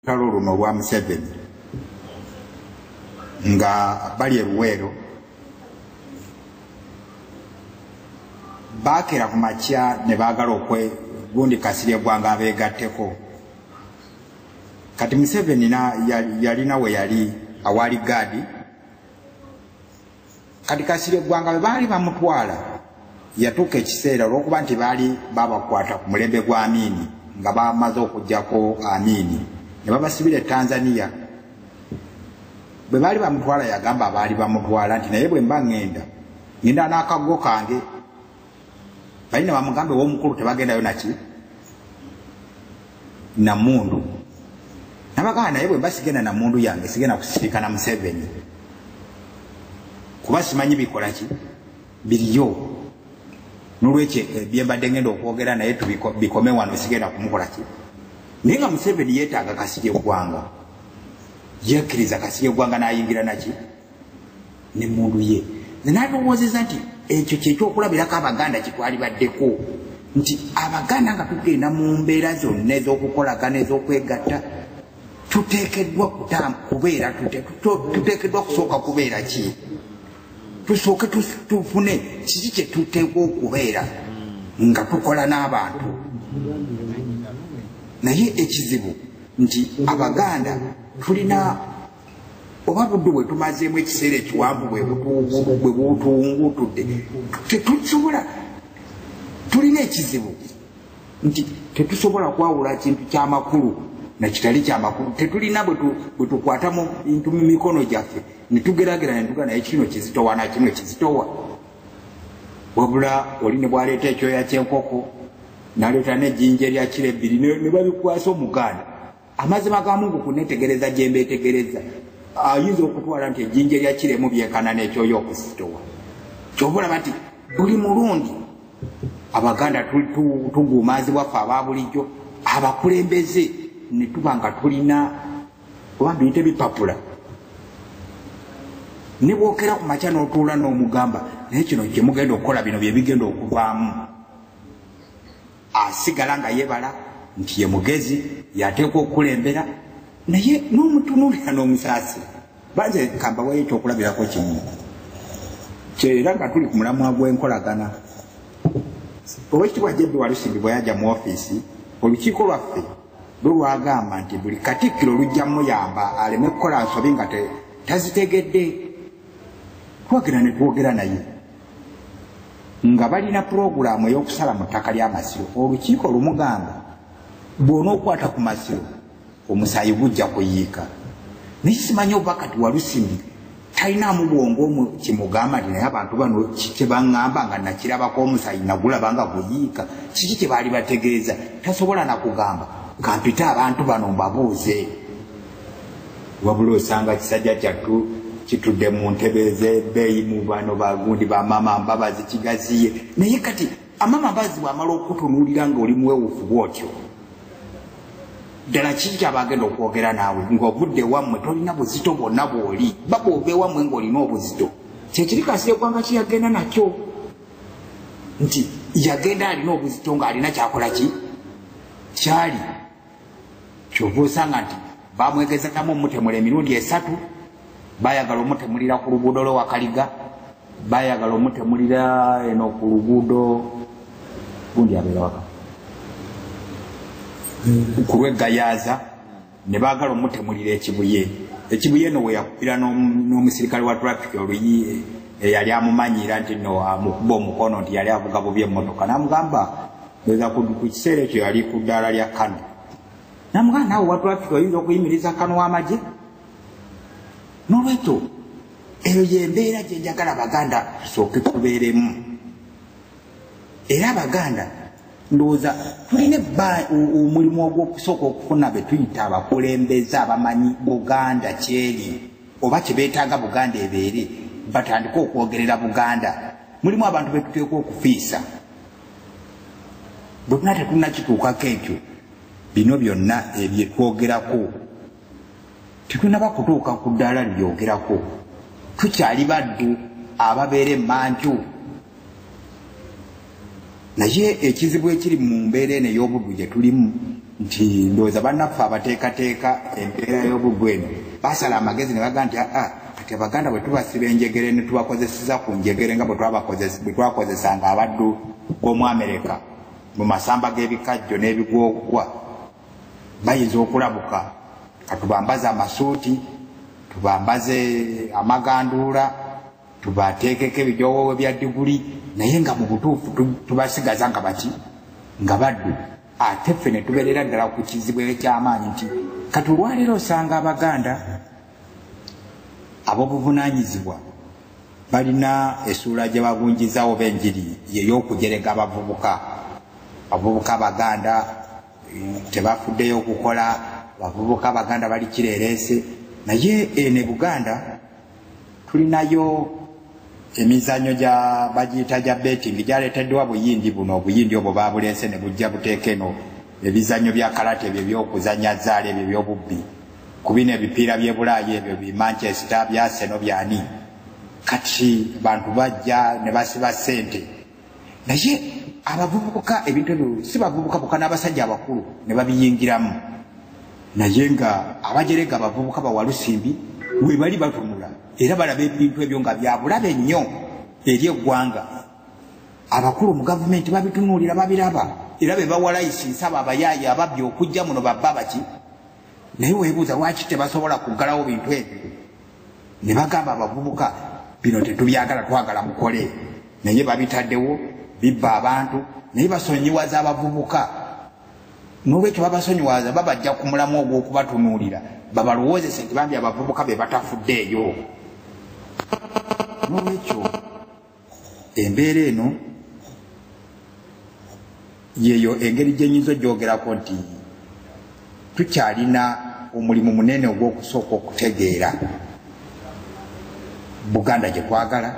Kalo luno lwa Museveni nga bali eruwero bakera ku makya ne baagala okwe gundi Kasirye Gwanga abeegatteko. Kati Museveni yalina we yali awali gaadi. Kati Kasirye Gwanga bwe baali bamutwala yatuuka ekiseera olw'okuba nti baali babakwata ku mulembe gwa Amini nga bamaze okuggyako Amini ne babasibira e Tanzania. Bwe baali bamutwala yagamba abaali bamutwala nti naye bwe mba ngenda n'akaggo kange. Bali ne bamugambe w'omukulu tebagendayo naki Namundu. Nabagamba naye bwe mba sigenda Namundu yange sigenda kusirika na Museveni kuba simanyi bikola ki biriyo. Nolwekyo bye mbadde ngenda okwogera naye bikome wano sigenda kumukola ki. Naye nga Museveni yeetaaga Kasirye Gwanga, yekkiriza Kasirye Gwanga n'ayingira naki ne mundu ye. N'alowoozeza nti ekyo kyekyokulabirako Abaganda kye twali baddeko, nti Abaganda nga tugenda mu mbeera zonna ez'okukolagana ez'okwegatta tuteekeddwa kubeera tuteekeddwa kusooka kubeera ki? Tusooke tufune kiki kye tuteekwa okubeera nga tukola n'abantu. Naye ekizibu nti Abaganda tulina oba budde bwe tumazeemu ekiseera ekiwanvu bwe butuwungutudde tetusobola, tulina ekizibu nti tetusobola kwawula kintu ky'amakulu na kitali ky'amakulu. Tetulina bwe tukwatamu bintu mu mikono gyaffe ne tugeragera ne tuga naye kino kizitowa na kino kizitowa. Wabula oli ne bwaleeta ekyoya ky'enkoko n'aleeta n'ejjinja erya kiro ebbiri ne babikwasa Omuganda. Amazima ga Mungu kunetegereza gye mbeetegereza ayinza okutwala nti ejjinja erya kiro emu byenkana n'ekyoya okuzitowa. Kyova olaba nti buli mulundi Abaganda tuguumaazibwa ffe aba bulijjo abakulembeze ne tuba nga tulina oba mbiyite bipapula. Ne bwokera ku makya n'otuula n'omugamba naye kino gye mugenda okukola bino bye bigenda okuvaamu. Asigala nga yeebala nti ye mugezi yateekwa okukulembera naye n'omutunuulira n'omusaasira. Banze kambawayo ekyokulabirako kimu kyera nga tuli ku mulamwa gw'enkolagana. Oweekitiibwa Jebbi Walusimbi bwe yajja mu ofiisi olukiiko lwaffe lwagamba nti buli Katikkiro lujja muyamba aleme kukola nsobi nga tazitegedde. Twagenda ne twogera naye nga balina pulogulaamu ey'okusala mu ttaka ly'amasiro. Olukiiko lumugamba bw'onookwata ku masiro omusaayi gujja kuyiika. Naye simanyi oba kati Walusimbi talinaamu bwongo kimugamba nti naye abantu bano kye baŋŋamba nga nakirabako omusaayi nagulaba nga guyiika. Kiki kye baali bategeeza? Tasobola nakugamba nga mpita abantu bano mbabuuze. Wabula osanga kisajja kyattu kitudde mu ntebe z'ebbeeyi mu bano bagundi ba Mama Mbabazi kigaziye. Naye kati Mama Mbabazi bw'amala okutunuulira ng'oli muwewufu bw'otyo ddala kiki kyabagenda okwogera naawe ng'obudde wammwe tolina buzito bwonna bw'oli baba obe wammwe ng'olina obuzito. Kyekiri Kasirye Gwanga kye yagenda nakyo nti yagenda alina obuzito ng'alina kyakola ki kyali. Kyova osanga nti bamwegezamu omutemula emirundi 3. Bayagala omutemulira ku luguudo lw'Awakaliga, bayagala omutemulira eno ku luguudo gundi abeera waka ku lw'Egayaaza, ne baagala omutemulira ekibuye. Ekibuye eno we yakupira n'omusirikale wa traffic oluyi eyali amumanyira nti no amukuba omukono nti yali avuga bubi emmotoka. Namugamba weza ku kiseera ekyo yali ku ddaala lya Kano. Namugamba naawe wa traffic oyinza okuyimiriza Kano w'amagye? N'olwekyo eyo y'embeera gye njagala Abaganda tusooke tubeeremu. Era Abaganda ndowooza tulina omulimu ogw'okusooka okufuna be tuyita abakulembeze abamanyi Buganda kyeri oba kye beetaaga Buganda ebeere batandike okwogerera Buganda. Mulimu abantu be tuteekwa okufiisa. Bwe tuna tetunnakituukako ekyo bino byonna ebye twogerako tetunaba kutuuka ku ddaala lyogerako. Tukyali baddu ababeera emmanju. Naye ekizibu ekiri mu mbeera eno ey'obuddu gye tulimu nti ndowooza bannaffe abateekateeka embeera y'obugweno basala amagezi ne baga nti kati abaganda bwe tubasiba enjegere ne tubakozeseza ku njegere nga bwe twakozesanga abaddu b'omu Amerika mu masamba g'ebikajjo n'ebigwogwa bayinza okulabuka katubambaze amasuuti tubambaze amaganduula tubateekeko ebijoowowe bya diguli naye nga mu butuufu tubasigaza nga baki nga baddu ate ffe ne tubeerera ddala ku kizibu eky'amaanyi nti kati olwaleero osanga abaganda ab'obuvunaanyizibwa balina essuula gye babungizawo b'enjiri y'ey'okujerega abavubuka abaganda tebafuddeyo okukola abavubuka abaganda bali kireereese naye ene Buganda tulinayo emizannyo bagiyita gya betting gyaleeteddwa buyindi buno obuyindi obwo babuleese ne bujja buteeka eno ebizannyo bya kalate ebyo ebyokuzannya zaala ebyo ebyobubbi ku bino ebipiira by'e Bulaaya ebyo bi Manchester bya Arsenal byani kati bantu bajja ne basiba ssente naye abavubuka ebintu ebyo si bavubuka bokka n'abasajja abakulu ne babiyingiramu naye nga abajerega abavubuka bawalusimbi we bali batunula era balaba ebintu ebyo nga byabulabe nnyo eri eggwanga abakulu mu gavumenti babitunuulira babiraba era be bawa layisinsi abo abayaayi ababbi okujja muno babba baki naye weebuuza lwaki tebasobola kuggalawo bintu ebyo ne bagamba abavubuka bino tetubyagala twagala mukole naye babitaddewo bibba abantu naye basonyiwaza abavubuka n'olwekyo babasonyiwaza babajja ku mulamu ogw'okubatunuulira babalowoozese nti bambi abavubuka be batafuddeeyo n'olwekyo embeera eno yeyo engeri gyenyinza ogyogerako nti tukyalina omulimu munene ogw'okusooka okutegeera Buganda gye twagala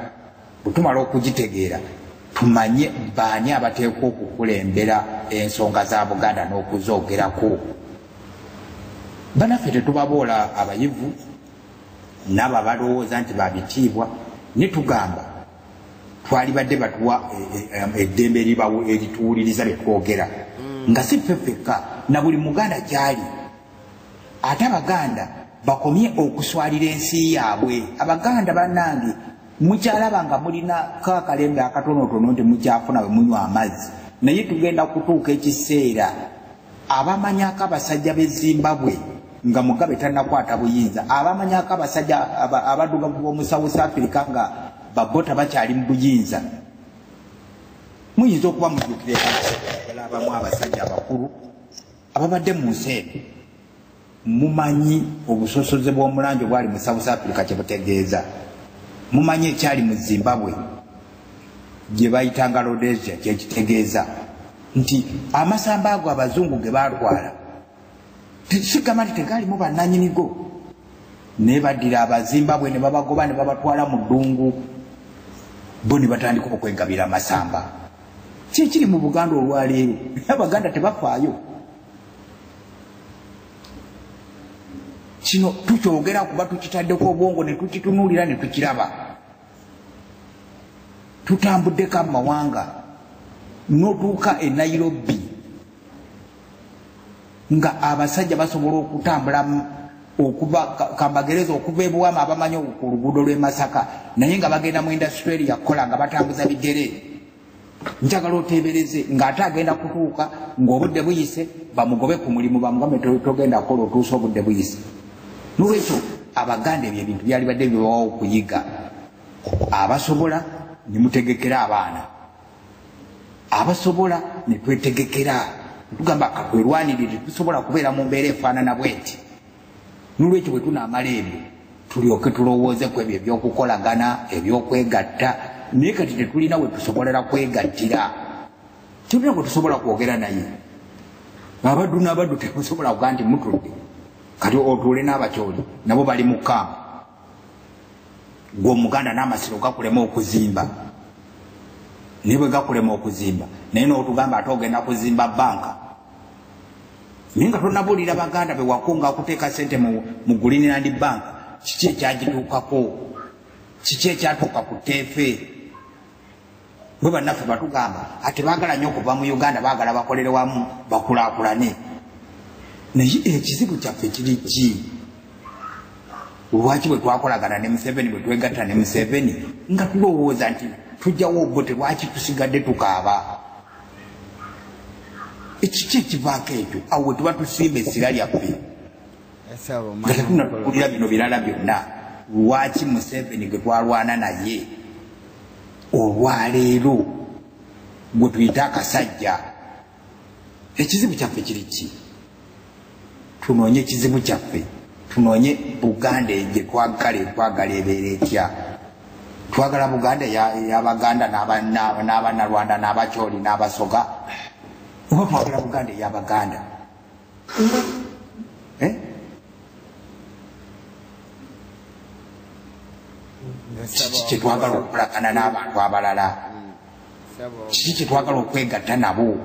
bwe tumala okugitegeera tumanye baani abateekwa okukulembera ensonga za Buganda n'okuzoogerako banaffe tetubaboola abayivu nabo abalowooza nti babitiibwa ne tugamba twalibadde batuwa eddembe erituwuliriza bye twogera nga si ffeffekka na buli muganda gyali ate abaganda bakomye okuswalira ensi yaabwe abaganda bannange mukyalaba nga mulina kakalembe akatonotono nti mukyafuna bwe munywa amazzi naye tugenda kutuuka ekiseera abamanyako abasajja b'e Zimbabwe nga Mugabe tannakwata buyinza abamanyako abasajja abaddugavu b'omu South Africa nga babota bakyali mu buyinza muyinza okuba mujjukire abamu abasajja abakulu ababadde mu nsi eno mumanyi obusosoze bw'omulanje obwali mu South Africa kye butegeeza mumanyi ekyali mu Zimbabwe gye bayitanga Rhodesia kye kitegeeza nti amasamba ago abazungu ge baatwala sigamba nti tegaalimu bannannyinigo ne baddira abazimbabwe ne babagoba ne babatwala mu ddungu bo ne batandika okwegabira amasamba kikiri mu Buganda olwaleero abaganda tebafaayo kino tukyogera kuba tukitaddeko obwongo ne tukitunuulira ne tukiraba tutambuddeko amawanga n'otuuka e Nairobi nga abasajja basobola okutambula okuva kambagereza okuva ebuwama abamanyi ku luguudo lw'e Masaka naye nga bagenda mu industry yakola nga batambuza bigere njagala oteebereze ng'ate agenda kutuuka ng'obudde buyise bamugobe ku mulimu bamugambe togenda kukola otuusa obudde buyise n'olwekyo abaganda ebyo ebintu byali badde bibawawo okuyiga abasobola ne mutegekera abaana abasobola ne twetegekera tugamba katwerwanirire tusobola kubeera mu mbeera efaanana bweti n'olwekyo bwe tunaamala ebyo tulyoke tulowooze ku ebyo ebyokukolagana ebyokwegatta naye kati tetulina we tusobolera kwegattira tulina gwe tusobola kwogera naye abaddu n'abaddu temusobola kuga nti mutudde kati otuule n'abakyoli nabo bali mu kampu gwe omuganda n'amasiro gakulema okuzimba naye bwe gakulema okuzimba naye n'otugamba ate ogenda kuzimba banka naye nga tonnabuulira baganda be wakunga okuteeka sente mu Greenland Bank kiki ekyagituukako kiki ekyatuuka ku teefe bwe bannaffe batugamba ate baagala nnyo okuva mu Uganda baagala bakolere wamu bakulaakulane naye ekizibu kyaffe kiri ki? Lwaki bwe twakolagana ne Museveni bwe twegatta ne Museveni nga tulowooza nti tujjawo obote, lwaki tusigadde tukaaba? Ekiki ekivaako ekyo? Awo tuba tusimba essira lyaffe nga tetunatukulira bino birala byonna. Lwaki Museveni gwe twalwana naye olwaleero gwe tuyita akasajja? Ekizibu kyaffe kiri ki? Tunoonye ekizibu kyaffe, tunoonye Buganda gye twagala ebeera etya. Twagala Buganda y'Abaganda n'Abannarwanda n'Abakyoli n'Abasoga, oba twagala Buganda ey'Abaganda? Kiki kyetwagala okukolagana n'abantu abalala? Kiki kyetwagala okwegatta nabo?